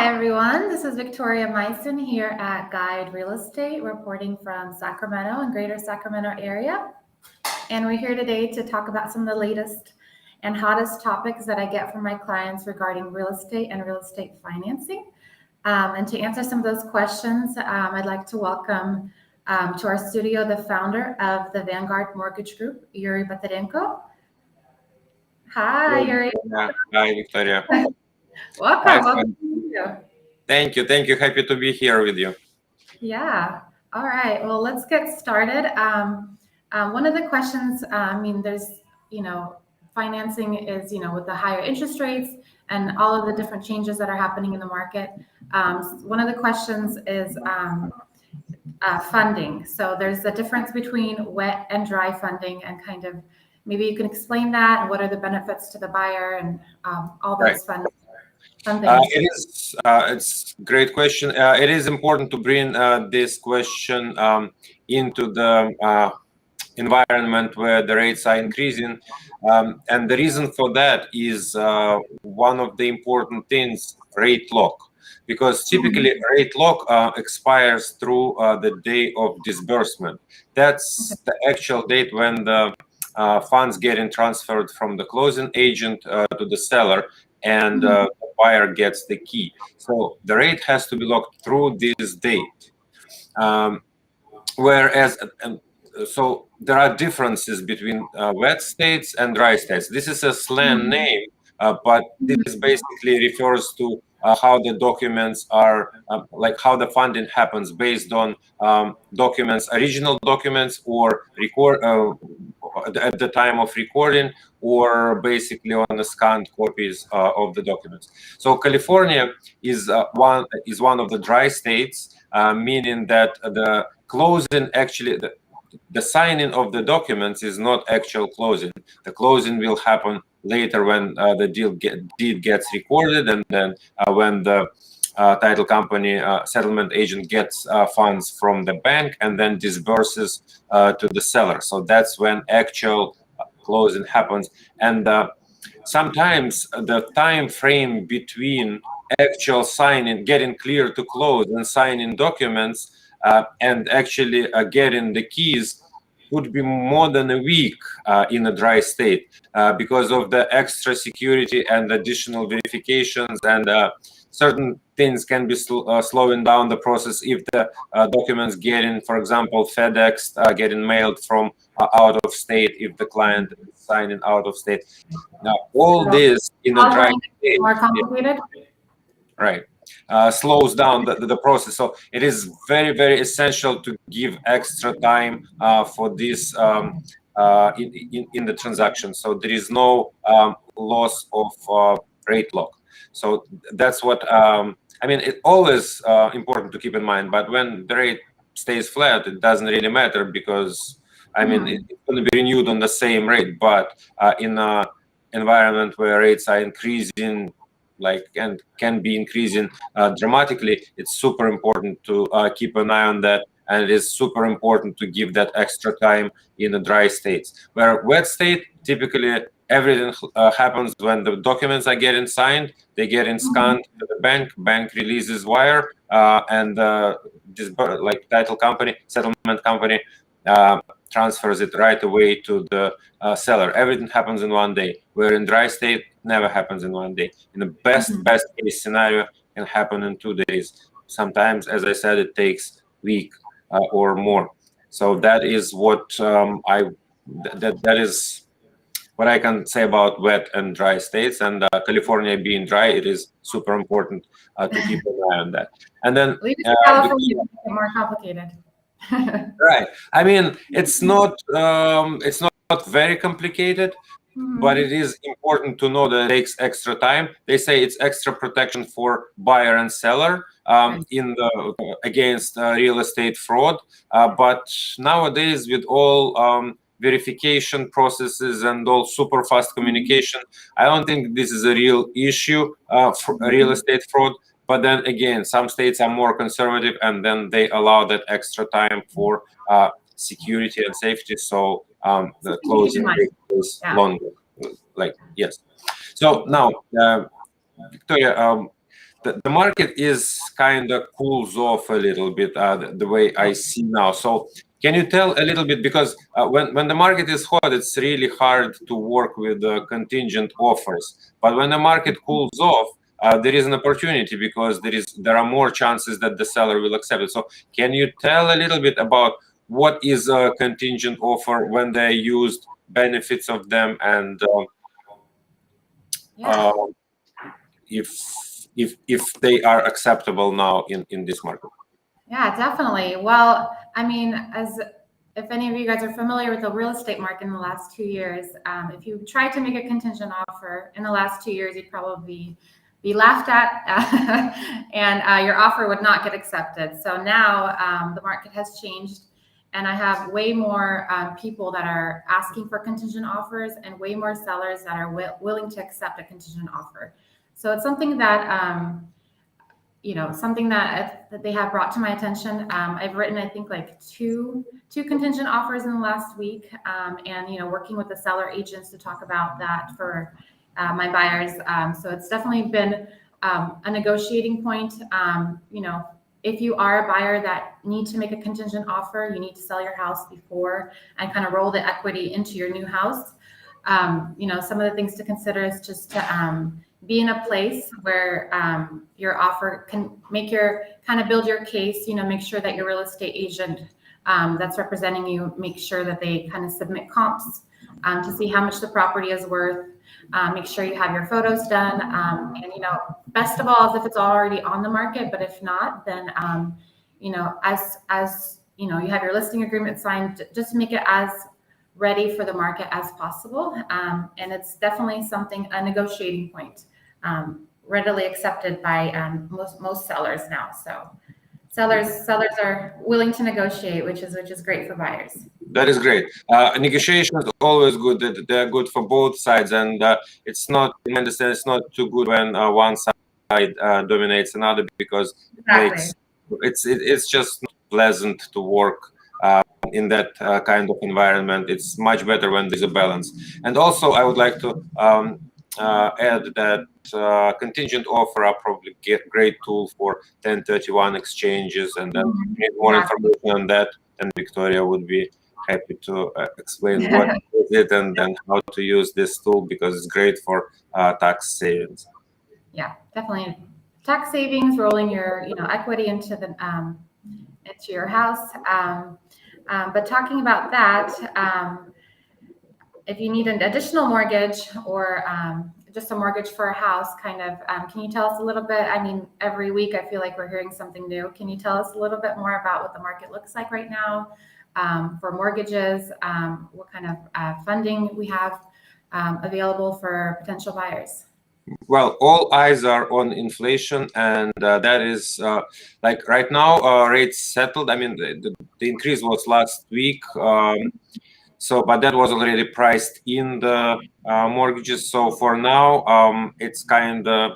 Hi, everyone. This is Victoria Mysin here at Guide Real Estate, reporting from Sacramento and Greater Sacramento area. And we're here today to talk about some of the latest and hottest topics that I get from my clients regarding real estate and real estate financing. And to answer some of those questions, I'd like to welcome to our studio the founder of the Vanguard Mortgage Group, Yuri Baturenko. Hi, Yuri. Hi, Victoria. Welcome to you. Thank you. Happy to be here with you. Yeah. All right. Well, let's get started. One of the questions, there's, financing is, with the higher interest rates and all of the different changes that are happening in the market. One of the questions is funding. So there's a difference between wet and dry funding, and kind of maybe you can explain that and what are the benefits to the buyer and all those fun things. It's a great question. It is important to bring this question into the environment where the rates are increasing. And the reason for that is one of the important things, rate lock. Because typically rate lock expires through the day of disbursement. That's the actual date when the funds getting transferred from the closing agent to the seller, and the buyer gets the key. So the rate has to be locked through this date. So there are differences between wet states and dry states. This is a slang name, but this basically refers to how the documents are, like how the funding happens based on original documents, or record at the time of recording, or basically on the scanned copies of the documents. So California is one of the dry states, meaning that the closing actually the signing of the documents is not actual closing. The closing will happen later when the deed gets recorded, and then when the title company settlement agent gets funds from the bank and then disburses to the seller. So that's when actual closing happens. And sometimes the time frame between actual signing, getting clear to close, and signing documents and actually getting the keys would be more than a week in a dry state because of the extra security and additional verifications, and certain things can be slowing down the process if the documents getting, for example, FedEx getting mailed from out of state, if the client is signing out of state. Now, all this in a dry state, more complicated, right? Slows down the process. So it is very, very essential to give extra time for this in the transaction. So there is no loss of rate lock. So that's what it's always important to keep in mind. But when the rate stays flat, it doesn't really matter, because it's going to be renewed on the same rate. But in an environment where rates are increasing, and can be increasing dramatically, it's super important to keep an eye on that, and it is super important to give that extra time in the dry states. Where wet state, typically everything happens when the documents are getting signed, they get scanned to the bank releases wire, and this title company, settlement company transfers it right away to the seller. Everything happens in one day, where in dry state never happens in one day. In the best case scenario, can happen in 2 days. Sometimes, as I said, it takes a week or more. So that is what that is what I can say about wet and dry states. And California being dry, it is super important to keep an eye on that. And then California is more complicated. Right. It's not very complicated, but it is important to know that it takes extra time. They say it's extra protection for buyer and seller against real estate fraud. But nowadays, with all verification processes and all super fast communication, I don't think this is a real issue for real estate fraud. But then again, some states are more conservative, and then they allow that extra time for security and safety. So the closing is longer. Yes. So now, Victoria, the market is kind of cools off a little bit, the way I see now. So can you tell a little bit, because when the market is hot, it's really hard to work with contingent offers. But when the market cools off, there is an opportunity, because there are more chances that the seller will accept it. So can you tell a little bit about what is a contingent offer, when they used, benefits of them, and Yeah. if they are acceptable now in this market? Yeah, definitely. Well, I mean, as if any of you guys are familiar with the real estate market in the last 2 years, if you tried to make a contingent offer in the last 2 years, you'd probably be laughed at, and your offer would not get accepted. So now the market has changed, and I have way more people that are asking for contingent offers, and way more sellers that are willing to accept a contingent offer. So it's something that something that they have brought to my attention. I've written, I think, like two contingent offers in the last week, and working with the seller agents to talk about that for my buyers. So it's definitely been a negotiating point. If you are a buyer that need to make a contingent offer, you need to sell your house before and kind of roll the equity into your new house. Some of the things to consider is just to be in a place where your offer can build your case. Make sure that your real estate agent that's representing you, make sure that they kind of submit comps to see how much the property is worth. Make sure you have your photos done, and best of all is if it's already on the market. But if not, then as you have your listing agreement signed, just make it as ready for the market as possible. And it's definitely a negotiating point, readily accepted by most sellers now. So sellers are willing to negotiate, which is great for buyers. That is great. Negotiation is always good. They're good for both sides, and it's not, in my understanding, it's not too good when one side dominates another, because Exactly. it's just not pleasant to work in that kind of environment. It's much better when there's a balance. And also, I would like to add that contingent offer are probably great tool for 1031 exchanges, and then need more information on that, and Viktoria would be happy to explain what is it and then how to use this tool, because it's great for tax savings. Yeah, definitely tax savings, rolling your equity into your house. But talking about that, if you need an additional mortgage or just a mortgage for a house, can you tell us a little bit? I mean, every week I feel like we're hearing something new. Can you tell us a little bit more about what the market looks like right now for mortgages? What kind of funding we have available for potential buyers? Well, all eyes are on inflation, and that is like right now rates settled. I mean, the increase was last week, but that was already priced in the mortgages. So for now, it's kind of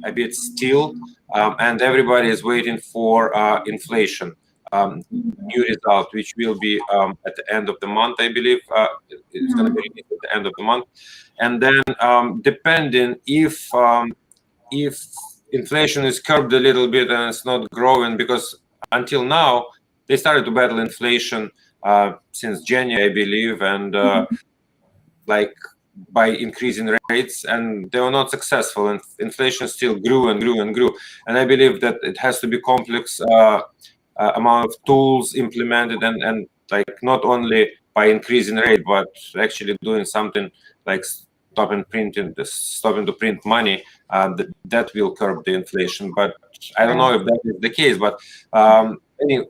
a bit still, and everybody is waiting for inflation new result, which will be at the end of the month, I believe. It's going to be released at the end of the month, and then depending if inflation is curbed a little bit and it's not growing, because until now they started to battle inflation since January, I believe, and like by increasing rates, and they were not successful, and inflation still grew and grew and grew. And I believe that it has to be complex amount of tools implemented, and like not only by increasing rate, but actually doing something like stopping to print money, that will curb the inflation. But I don't know if that is the case. But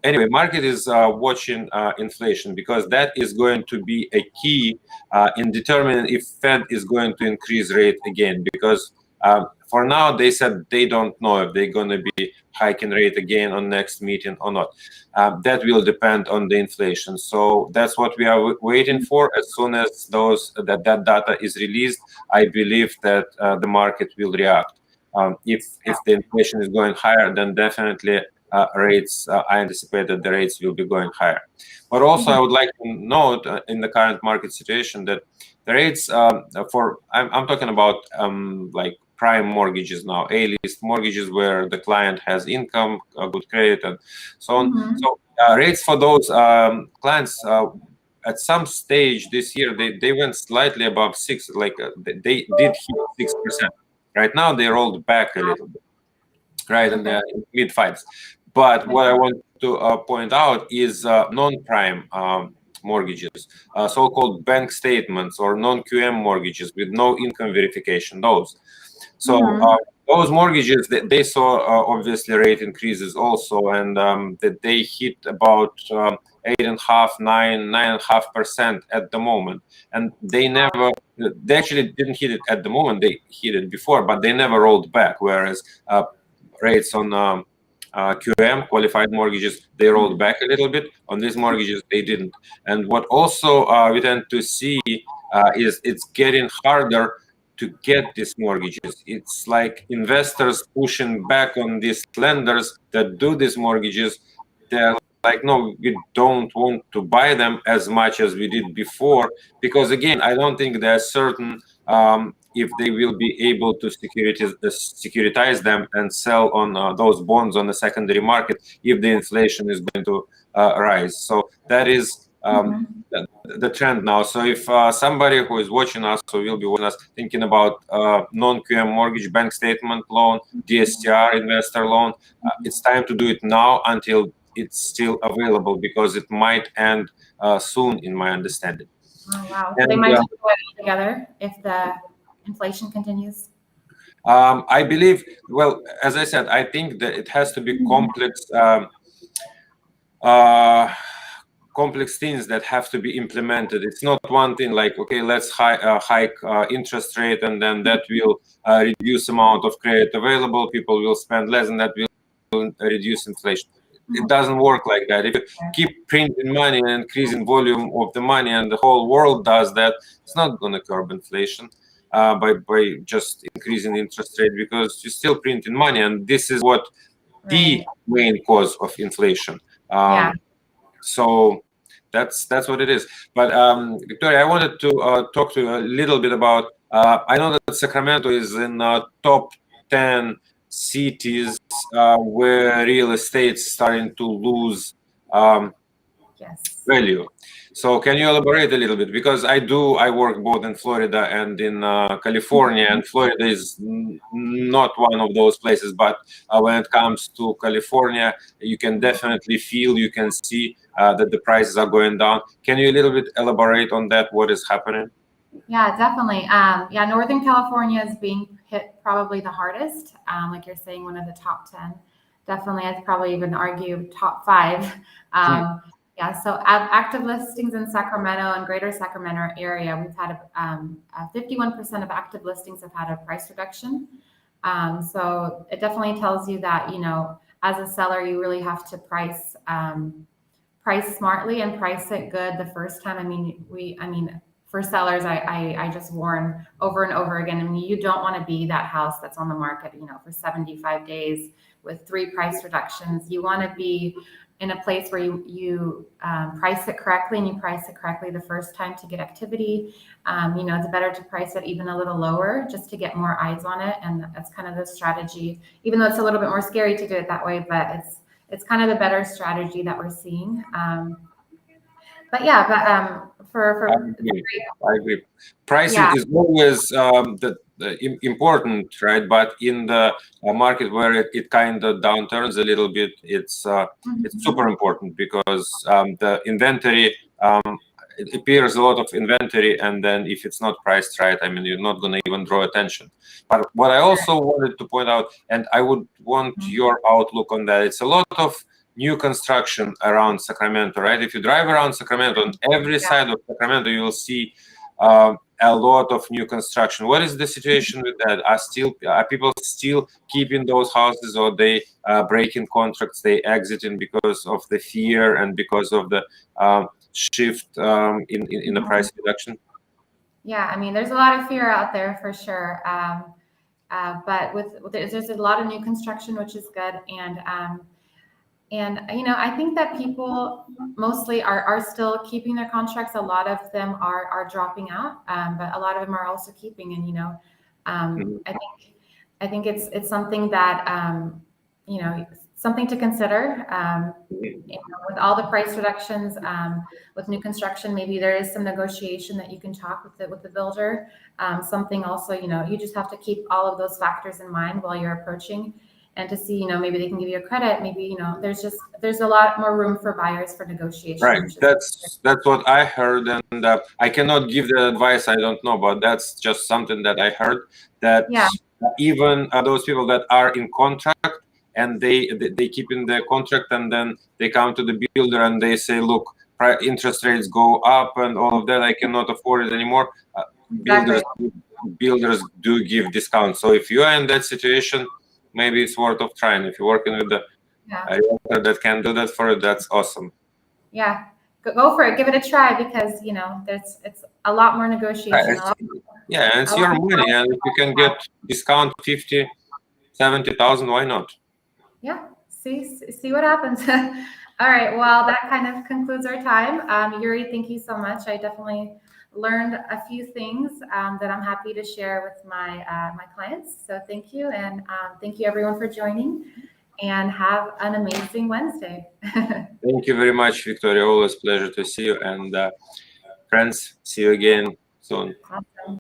anyway, market is watching inflation, because that is going to be a key in determining if Fed is going to increase rate again. Because for now, they said they don't know if they're going to be hiking rate again on next meeting or not. That will depend on the inflation. So that's what we are waiting for. As soon as that data is released, I believe that the market will react. If the inflation is going higher, then definitely rates, I anticipate that the rates will be going higher. But also, I would like to note in the current market situation that the rates I'm talking about like prime mortgages now, A-list mortgages where the client has income, good credit, and so on. Mhm. So rates for those clients at some stage this year, they went slightly above 6, like they did hit 6%. Right now, they rolled back a little bit, right, in the mid-5s. But what I want to point out is non-prime mortgages, so-called bank statements or non-QM mortgages with no income verification, those. So those mortgages, they saw obviously rate increases also, and that they hit about 8.5%, 9.5% at the moment. And they actually didn't hit it at the moment, they hit it before, but they never rolled back, whereas rates on QM, qualified mortgages, they rolled back a little bit. On these mortgages, they didn't. And what also we tend to see is it's getting harder to get these mortgages. It's like investors pushing back on these lenders that do these mortgages. They're like, no, we don't want to buy them as much as we did before, because again, I don't think they're certain if they will be able to securitize them and sell on those bonds on the secondary market if the inflation is going to rise. So that is the trend now. So if somebody who is watching us or will be watching us thinking about non-QM mortgage, bank statement loan, DSCR investor loan, it's time to do it now until it's still available, because it might end soon, in my understanding. Oh, wow. So they might just go together if the inflation continues. I believe, well, as I said, I think that it has to be complex complex things that have to be implemented. It's not one thing like, okay, let's hike interest rate, and then that will reduce amount of credit available, people will spend less, and that will reduce inflation. It doesn't work like that. If you keep printing money and increasing volume of the money, and the whole world does that, it's not going to curb inflation by just increasing interest rate, because you're still printing money, and this is what the main cause of inflation. So that's what it is. But Victoria, I wanted to talk to you a little bit about. I know that Sacramento is in top 10 cities where real estate's starting to lose value. So can you elaborate a little bit? Because I work both in Florida and in California, and Florida is not one of those places. But when it comes to California, you can definitely feel, you can see that the prices are going down. Can you a little bit elaborate on that? What is happening? Yeah, definitely. Yeah, Northern California is being hit probably the hardest. Like you're saying, one of the top 10. Definitely, I'd probably even argue top 5. Yeah, so active listings in Sacramento and greater Sacramento area, we've had 51% of active listings have had a price reduction. So it definitely tells you that, you know, as a seller, you really have to price smartly and price it good the first time. I mean, for sellers, I just warn over and over again. I mean, you don't want to be that house that's on the market, you know, for 75 days with 3 price reductions. You want to be in a place where you price it correctly, and you price it correctly the first time to get activity. You know, it's better to price it even a little lower just to get more eyes on it. And that's kind of the strategy, even though it's a little bit more scary to do it that way, but it's kind of the better strategy that we're seeing. But yeah, for I agree. Pricing is always important, right? But in the market where it kind of downturns a little bit, it's super important, because the inventory, it appears a lot of inventory, and then if it's not priced right, I mean, you're not going to even draw attention. But what I also wanted to point out, and I would want your outlook on that, it's a lot of new construction around Sacramento, right? If you drive around Sacramento, on every side of Sacramento, you will see a lot of new construction. What is the situation with that? Are people still keeping those houses, or they breaking contracts, they exiting because of the fear and because of the shift in the price reduction? Yeah, I mean, there's a lot of fear out there for sure. But there's a lot of new construction, which is good. And you know, I think that people mostly are still keeping their contracts. A lot of them are dropping out, but a lot of them are also keeping. And you know, I think I think it's something that, you know, something to consider. You know, with all the price reductions, with new construction, maybe there is some negotiation that you can talk with the builder. Something also, you know, you just have to keep all of those factors in mind while you're approaching, and to see, you know, maybe they can give you a credit. Maybe, you know, there's a lot more room for buyers for negotiation. Right. That's what I heard, and I cannot give the advice. I don't know, but that's just something that I heard. That even those people that are in contract and they keep in the contract, and then they come to the builder and they say, "Look, interest rates go up and all of that. I cannot afford it anymore." Builders do give discounts. So if you are in that situation, maybe it's worth of trying. If you're working with a realtor that can do that for you, that's awesome. Yeah, go for it. Give it a try, because, you know, it's a lot more negotiation. Yeah, and it's your money, and if you can get discount 50, 70,000, why not? Yeah, see what happens. All right, well, that kind of concludes our time. Yuri, thank you so much. I definitely learned a few things that I'm happy to share with my my clients. So thank you, and thank you everyone for joining, and have an amazing Wednesday. Thank you very much, Victoria. Always pleasure to see you, and friends, see you again soon. Awesome.